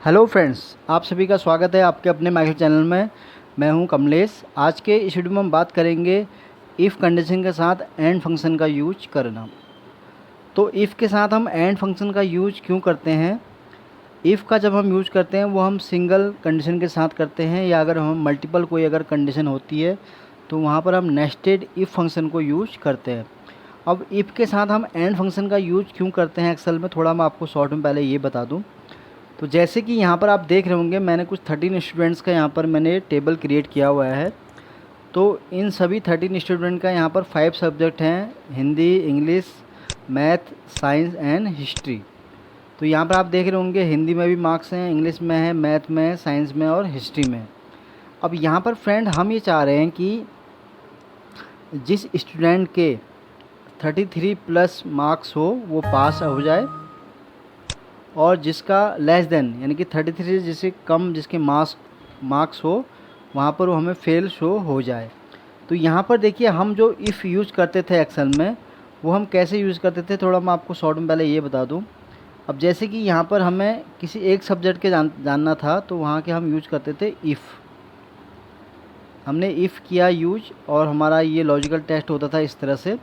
Hello friends, आप सभी का स्वागत है आपके अपने माइकल चैनल में। मैं हूं कमलेश। आज के इस वीडियो में हम बात करेंगे इफ़ कंडीशन के साथ एंड फंक्शन का यूज करना। तो इफ़ के साथ हम एंड फंक्शन का यूज क्यों करते हैं? इफ़ का जब हम यूज करते हैं वो हम सिंगल कंडीशन के साथ करते हैं, या अगर हम मल्टीपल कोई अगर कंडीशन होती है तो वहाँ पर हम नेस्टेड इफ़ फंक्शन को यूज करते हैं। अब इफ़ के साथ हम एंड फंक्शन का यूज क्यों करते हैं एक्सेल में, थोड़ा मैं आपको शॉर्ट में पहले ये बता दूँ। तो जैसे कि यहाँ पर आप देख रहे होंगे, मैंने कुछ 13 स्टूडेंट्स का यहाँ पर मैंने टेबल क्रिएट किया हुआ है। तो इन सभी 13 स्टूडेंट का यहाँ पर 5 सब्जेक्ट हैं: Hindi, English, math, science and history. तो यहाँ पर आप देख रहे होंगे हिंदी में भी मार्क्स हैं, इंग्लिश में है, मैथ में है, साइंस में और हिस्ट्री में। अब यहाँ पर फ्रेंड हम ये चाह रहे हैं कि जिस स्टूडेंट के 33 प्लस मार्क्स हो वो पास हो जाए, और जिसका लेस देन यानी कि 33 जिससे कम जिसके मार्क्स हो वहाँ पर वो हमें फेल शो हो जाए। तो यहाँ पर देखिए, हम जो इफ़ यूज़ करते थे एक्सेल में वो हम कैसे यूज़ करते थे, थोड़ा मैं आपको शॉर्ट में पहले ये बता दूँ। अब जैसे कि यहाँ पर हमें किसी एक सब्जेक्ट के जानना था, तो वहाँ के हम यूज करते थे इफ़। हमने इफ़ किया यूज और हमारा ये लॉजिकल टेस्ट होता था इस तरह से।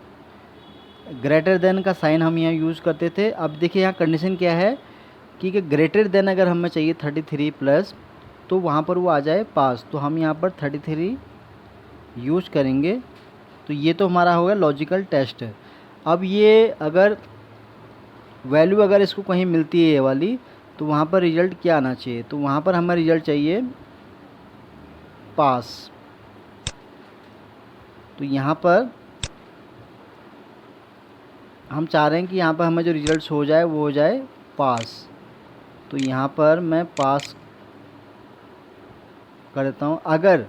ग्रेटर देन का साइन हम यहाँ यूज़ करते थे। अब देखिए यहाँ कंडीशन क्या है कि ग्रेटर देन अगर हमें चाहिए 33 प्लस, तो वहाँ पर वो आ जाए पास, तो हम यहाँ पर 33 यूज करेंगे। तो ये तो हमारा होगा लॉजिकल टेस्ट। अब ये अगर वैल्यू अगर इसको कहीं मिलती है ये वाली, तो वहाँ पर रिज़ल्ट क्या आना चाहिए? तो वहाँ पर हमें रिज़ल्ट चाहिए पास। तो यहाँ पर हम चाह रहे हैं कि यहाँ पर हमें जो रिज़ल्ट हो जाए वो हो जाए पास। तो यहाँ पर मैं पास कर देता हूँ। अगर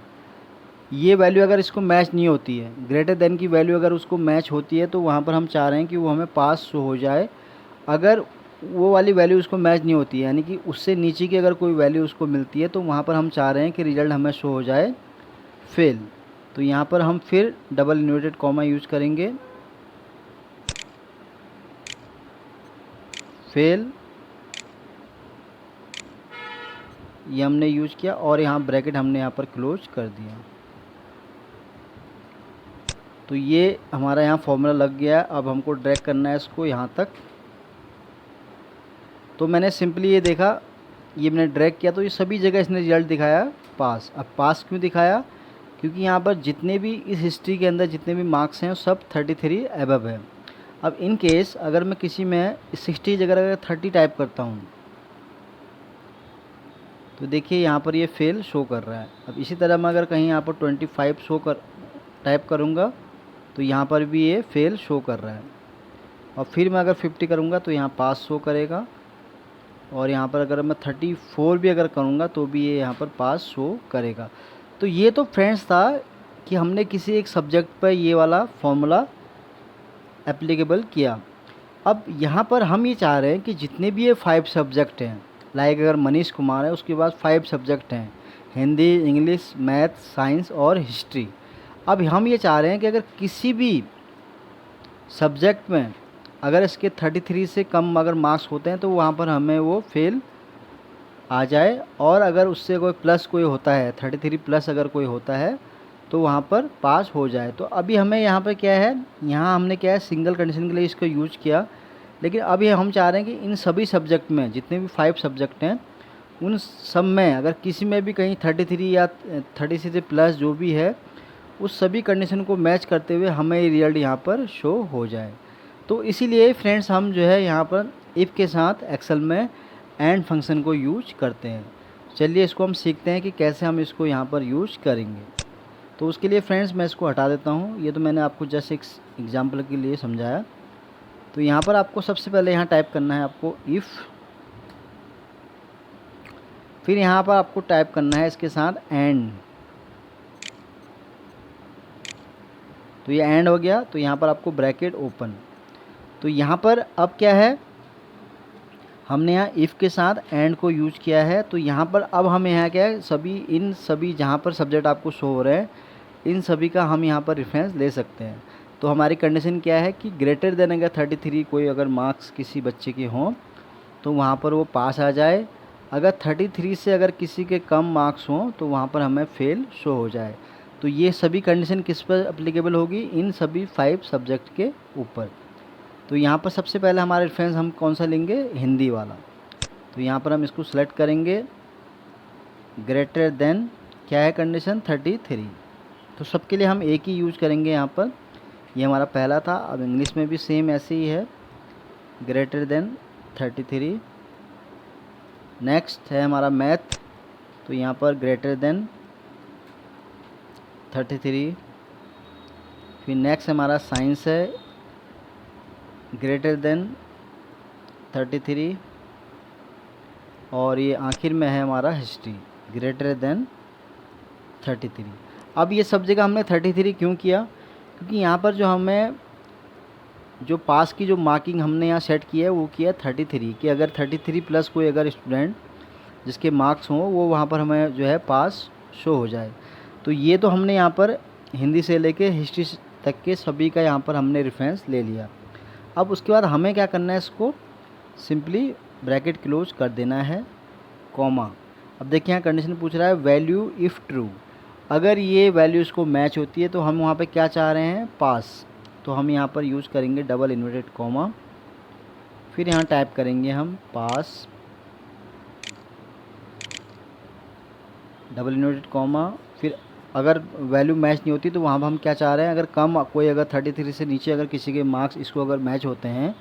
ये वैल्यू अगर इसको मैच नहीं होती है, ग्रेटर देन की वैल्यू अगर उसको मैच होती है, तो वहाँ पर हम चाह रहे हैं कि वो हमें पास शो हो जाए। अगर वो वाली वैल्यू उसको मैच नहीं होती है, यानी कि उससे नीचे की अगर कोई वैल्यू उसको मिलती है, तो वहाँ पर हम चाह रहे हैं कि रिज़ल्ट हमें शो हो जाए फेल। तो यहाँ पर हम फिर डबल इन्वर्टेड कॉमा यूज करेंगे, फेल, ये हमने यूज किया और यहाँ ब्रैकेट हमने यहाँ पर क्लोज कर दिया। तो ये हमारा यहाँ फॉर्मूला लग गया। अब हमको ड्रैग करना है इसको यहाँ तक। तो मैंने सिंपली ये देखा, ये मैंने ड्रैग किया, तो ये सभी जगह इसने रिजल्ट दिखाया पास। अब पास क्यों दिखाया? क्योंकि यहाँ पर जितने भी इस हिस्ट्री के अंदर जितने भी मार्क्स हैं सब 33 एबव है। अब इन केस अगर मैं किसी में 60 जगह अगर 30 टाइप करता हूँ, तो देखिए यहाँ पर ये फेल शो कर रहा है। अब इसी तरह मैं अगर कहीं यहाँ पर 25 टाइप करूँगा, तो यहाँ पर भी ये फेल शो कर रहा है। और फिर मैं अगर 50 करूँगा तो यहाँ पास शो करेगा, और यहाँ पर अगर मैं 34 भी अगर करूँगा तो भी ये यहाँ पर पास शो करेगा। तो ये तो फ्रेंड्स था कि हमने किसी एक सब्जेक्ट पर ये वाला फॉर्मूला एप्लीकेबल किया। अब यहाँ पर हम ये चाह रहे हैं कि जितने भी ये 5 सब्जेक्ट हैं, लाइक अगर मनीष कुमार है उसके बाद 5 सब्जेक्ट हैं: हिंदी, इंग्लिश, मैथ, साइंस और हिस्ट्री। अब हम ये चाह रहे हैं कि अगर किसी भी सब्जेक्ट में अगर इसके 33 से कम अगर मार्क्स होते हैं, तो वहाँ पर हमें वो फेल आ जाए, और अगर उससे कोई प्लस कोई होता है, 33 प्लस अगर कोई होता है, तो वहाँ पर पास हो जाए। तो अभी हमें यहाँ पर क्या है, यहाँ हमने क्या है सिंगल कंडीशन के लिए इसको यूज किया। लेकिन अभी हम चाह रहे हैं कि इन सभी सब्जेक्ट में जितने भी 5 सब्जेक्ट हैं उन सब में अगर किसी में भी कहीं 33 या 36 से प्लस जो भी है, उस सभी कंडीशन को मैच करते हुए हमें रिजल्ट यहाँ पर शो हो जाए। तो इसीलिए फ्रेंड्स हम जो है यहाँ पर इफ़ के साथ एक्सेल में एंड फंक्शन को यूज करते हैं। चलिए इसको हम सीखते हैं कि कैसे हम इसको यहाँ पर यूज करेंगे। तो उसके लिए फ्रेंड्स मैं इसको हटा देता हूँ। ये तो मैंने आपको जस्ट एक एग्जाम्पल के लिए समझाया। तो यहाँ पर आपको सबसे पहले यहाँ टाइप करना है आपको इफ़, फिर यहाँ पर आपको टाइप करना है इसके साथ एंड। तो ये एंड हो गया, तो यहाँ पर आपको ब्रैकेट ओपन। तो यहाँ पर अब क्या है, हमने यहाँ इफ़ के साथ एंड को यूज किया है। तो यहाँ पर अब हम यहाँ क्या है, इन सभी जहाँ पर सब्जेक्ट आपको शो हो रहे हैं इन सभी का हम यहाँ पर रेफरेंस ले सकते हैं। तो हमारी कंडीशन क्या है कि ग्रेटर देन अगर 33 कोई अगर मार्क्स किसी बच्चे के हों, तो वहाँ पर वो पास आ जाए। अगर 33 से अगर किसी के कम मार्क्स हों तो वहाँ पर हमें फेल शो हो जाए। तो ये सभी कंडीशन किस पर अप्लीकेबल होगी, इन सभी 5 सब्जेक्ट के ऊपर। तो यहाँ पर सबसे पहले हमारा रेफरेंस हम कौन सा लेंगे, हिंदी वाला। तो यहाँ पर हम इसको सेलेक्ट करेंगे, ग्रेटर देन क्या है कंडीशन 33। तो सबके लिए हम एक ही यूज करेंगे यहाँ पर, ये हमारा पहला था। अब इंग्लिश में भी सेम ऐसे ही है, ग्रेटर देन 33। नेक्स्ट है हमारा मैथ, तो यहाँ पर ग्रेटर देन 33। फिर नेक्स्ट हमारा साइंस है, ग्रेटर देन 33। और ये आखिर में है हमारा हिस्ट्री, ग्रेटर देन 33। अब ये सब जगह हमने 33 क्यों किया, क्योंकि यहाँ पर जो हमें जो पास की जो मार्किंग हमने यहाँ सेट किया है वो किया 33 कि अगर 33 प्लस कोई अगर स्टूडेंट जिसके मार्क्स हों वो वहाँ पर हमें जो है पास शो हो जाए। तो ये तो हमने यहाँ पर हिंदी से लेके हिस्ट्री तक के सभी का यहाँ पर हमने रेफरेंस ले लिया। अब उसके बाद हमें क्या करना है, इसको सिंपली ब्रैकेट क्लोज कर देना है, कॉमा। अब देखिए यहाँ कंडीशन पूछ रहा है वैल्यू इफ़ ट्रू, अगर ये वैल्यू इसको मैच होती है तो हम वहाँ पे क्या चाह रहे हैं, पास। तो हम यहाँ पर यूज़ करेंगे डबल इन्वर्टेड कॉमा, फिर यहाँ टाइप करेंगे हम पास, डबल इन्वर्टेड कॉमा। फिर अगर वैल्यू मैच नहीं होती तो वहाँ पर हम क्या चाह रहे हैं, अगर कम कोई अगर 33 से नीचे अगर किसी के मार्क्स इसको अगर मैच होते हैं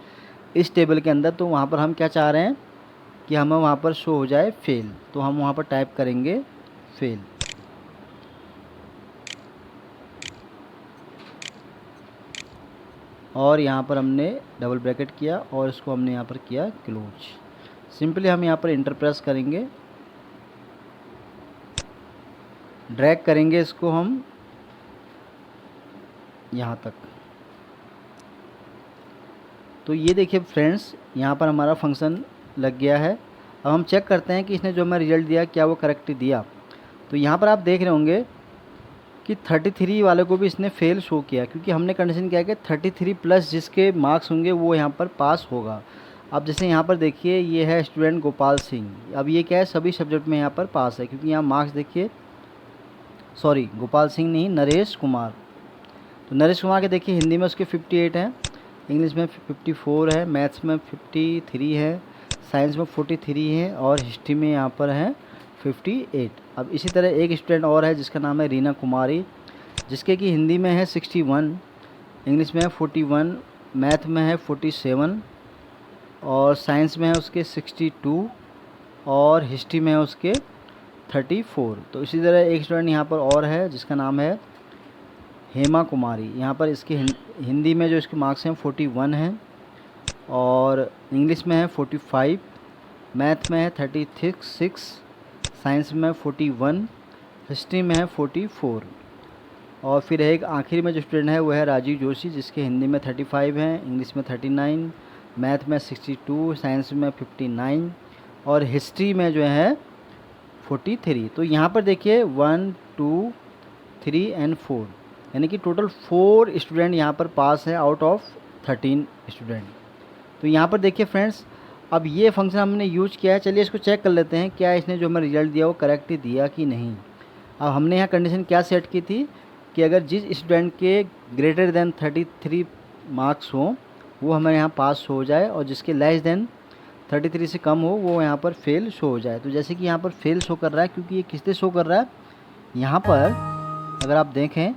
इस टेबल के अंदर, तो वहाँ पर हम क्या चाह रहे हैं कि हमें वहाँ पर शो हो जाए फेल। तो हम वहाँ पर टाइप करेंगे फेल। और यहाँ पर हमने डबल ब्रैकेट किया और इसको हमने यहाँ पर किया क्लोज। सिंपली हम यहाँ पर इंटर प्रेस करेंगे, ड्रैग करेंगे इसको हम यहाँ तक। तो ये देखिए फ्रेंड्स, यहाँ पर हमारा फंक्शन लग गया है। अब हम चेक करते हैं कि इसने जो हमें रिजल्ट दिया क्या वो करेक्ट दिया। तो यहाँ पर आप देख रहे होंगे कि 33 वाले को भी इसने फेल शो किया, क्योंकि हमने कंडीशन क्या है कि 33 प्लस जिसके मार्क्स होंगे वो यहाँ पर पास होगा। अब जैसे यहाँ पर देखिए ये है स्टूडेंट गोपाल सिंह, अब ये क्या है सभी सब्जेक्ट में यहाँ पर पास है, क्योंकि यहाँ मार्क्स देखिए, सॉरी गोपाल सिंह नहीं, नरेश कुमार। तो नरेश कुमार के देखिए हिंदी में उसके 58 हैं, इंग्लिश में 54 है, मैथ्स में 53 है, साइंस में 43 है और हिस्ट्री में यहाँ पर है 58। अब इसी तरह एक स्टूडेंट और है जिसका नाम है रीना कुमारी, जिसके कि हिंदी में है 61, इंग्लिश में है 41, मैथ में है 47 और साइंस में है उसके 62 और हिस्ट्री में है उसके 34। तो इसी तरह एक स्टूडेंट यहाँ पर और है जिसका नाम है हेमा कुमारी, यहाँ पर इसके हिंदी में जो इसके मार्क्स हैं 41 हैं और इंग्लिश में है 45, मैथ में है 36, साइंस में 41, हिस्ट्री में है 44। और फिर एक आखिर में जो स्टूडेंट है वो है राजीव जोशी, जिसके हिंदी में 35 हैं, इंग्लिश में 39, मैथ में 62, साइंस में 59 और हिस्ट्री में जो है 43। तो यहाँ पर देखिए 1 2 3 एंड 4, यानी कि टोटल 4 स्टूडेंट यहाँ पर पास है आउट ऑफ 13 स्टूडेंट। तो यहाँ पर देखिए फ्रेंड्स, अब ये फंक्शन हमने यूज किया है। चलिए इसको चेक कर लेते हैं क्या इसने जो हमें रिजल्ट दिया वो करेक्ट ही दिया कि नहीं। अब हमने यहाँ कंडीशन क्या सेट की थी कि अगर जिस स्टूडेंट के ग्रेटर देन 33 मार्क्स हों वो हमें यहाँ पास हो जाए और जिसके लेस देन 33 से कम हो वो यहाँ पर फेल शो हो जाए। तो जैसे कि यहाँ पर फेल शो कर रहा है, क्योंकि ये किससे शो कर रहा है, यहाँ पर अगर आप देखें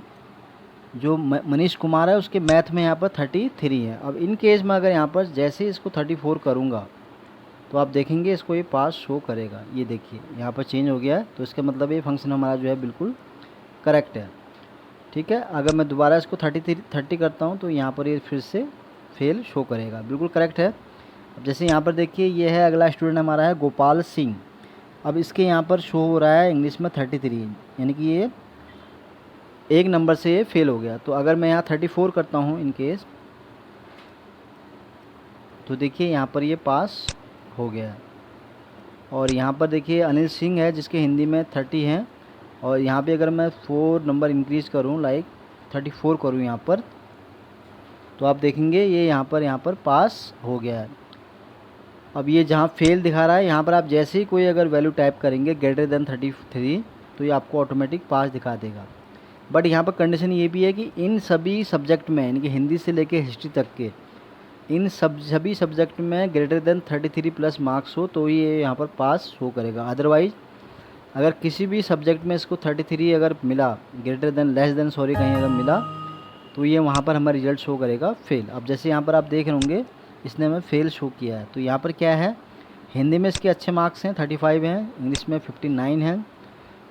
जो मनीष कुमार है उसके मैथ में यहाँ पर 33 है। अब इन केस में अगर यहाँ पर जैसे ही इसको 34 करूँगा तो आप देखेंगे इसको ये पास शो करेगा। ये देखिए यहाँ पर चेंज हो गया है, तो इसका मतलब ये फंक्शन हमारा जो है बिल्कुल करेक्ट है। ठीक है, अगर मैं दोबारा इसको 30 करता हूँ तो यहाँ पर ये फिर से फेल शो करेगा, बिल्कुल करेक्ट है। अब जैसे यहाँ पर देखिए ये है अगला स्टूडेंट हमारा है गोपाल सिंह। अब इसके यहाँ पर शो हो रहा है इंग्लिश में 33, यानी कि ये एक नंबर से ये फेल हो गया। तो अगर मैं यहाँ 34 करता हूँ इन केस, तो देखिए यहाँ पर ये पास हो गया। और यहाँ पर देखिए अनिल सिंह है जिसके हिंदी में 30 हैं और यहाँ पे अगर मैं 4 नंबर इंक्रीज़ करूँ लाइक 34 करूँ यहाँ पर, तो आप देखेंगे ये यहाँ पर पास हो गया है। अब ये जहाँ फेल दिखा रहा है यहाँ पर आप जैसे ही कोई अगर वैल्यू टाइप करेंगे ग्रेटर देन 33 तो ये आपको ऑटोमेटिक पास दिखा देगा। बट यहाँ पर कंडीशन ये भी है कि इन सभी सब्जेक्ट में, यानी कि हिंदी से लेके हिस्ट्री तक के इन सभी सब्जेक्ट में ग्रेटर देन 33 प्लस मार्क्स हो तो ये यहाँ पर पास शो करेगा। अदरवाइज़ अगर किसी भी सब्जेक्ट में इसको 33 अगर मिला, greater than less than sorry कहीं अगर मिला तो ये वहाँ पर हमारा रिजल्ट शो करेगा फेल। अब जैसे यहाँ पर आप देख रहे होंगे इसने हमें फेल शो किया है। तो यहाँ पर क्या है, हिंदी में इसके अच्छे मार्क्स हैं 35 हैं, इंग्लिश में 59 हैं,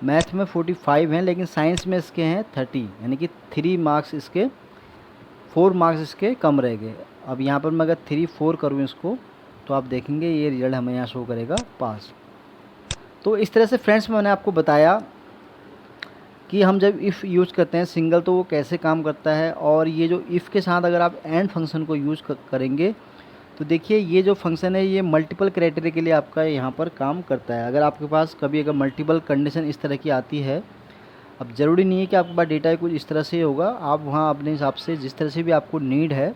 मैथ में 45 हैं, लेकिन साइंस में इसके हैं 30, यानी कि 3 मार्क्स इसके 4 मार्क्स इसके कम रह गए। अब यहाँ पर मैं अगर 3-4 करूँ इसको तो आप देखेंगे ये रिजल्ट हमें यहाँ शो करेगा पास। तो इस तरह से फ्रेंड्स मैंने आपको बताया कि हम जब इफ़ यूज़ करते हैं सिंगल तो वो कैसे काम करता है, और ये जो इफ़ के साथ अगर आप एंड फंक्शन को यूज़ करेंगे तो देखिए ये जो फंक्शन है ये मल्टीपल क्राइटेरिया के लिए आपका यहाँ पर काम करता है। अगर आपके पास कभी अगर मल्टीपल कंडीशन इस तरह की आती है, अब ज़रूरी नहीं है कि आपके पास डेटा कुछ इस तरह से होगा, आप वहाँ अपने हिसाब से जिस तरह से भी आपको नीड है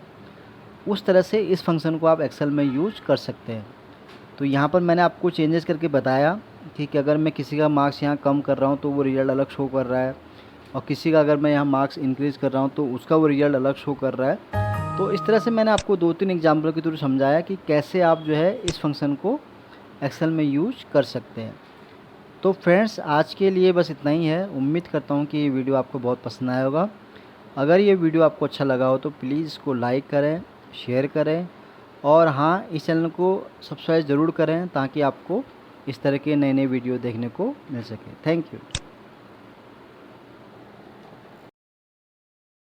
उस तरह से इस फंक्शन को आप एक्सेल में यूज़ कर सकते हैं। तो यहाँ पर मैंने आपको चेंजेस करके बताया कि अगर मैं किसी का मार्क्स यहाँ कम कर रहा हूँ तो वो रिज़ल्ट अलग शो कर रहा है, और किसी का अगर मैं यहाँ मार्क्स इंक्रीज़ कर रहा हूँ तो उसका वो रिज़ल्ट अलग शो कर रहा है। तो इस तरह से मैंने आपको 2-3 एग्जाम्पल के थ्रू समझाया कि कैसे आप जो है इस फंक्शन को एक्सेल में यूज कर सकते हैं। तो फ्रेंड्स आज के लिए बस इतना ही है। उम्मीद करता हूँ कि ये वीडियो आपको बहुत पसंद आया होगा। अगर ये वीडियो आपको अच्छा लगा हो तो प्लीज़ इसको लाइक करें, शेयर करें, और हाँ, इस चैनल को सब्सक्राइब ज़रूर करें ताकि आपको इस तरह के नए नए वीडियो देखने को मिल सके। Thank you.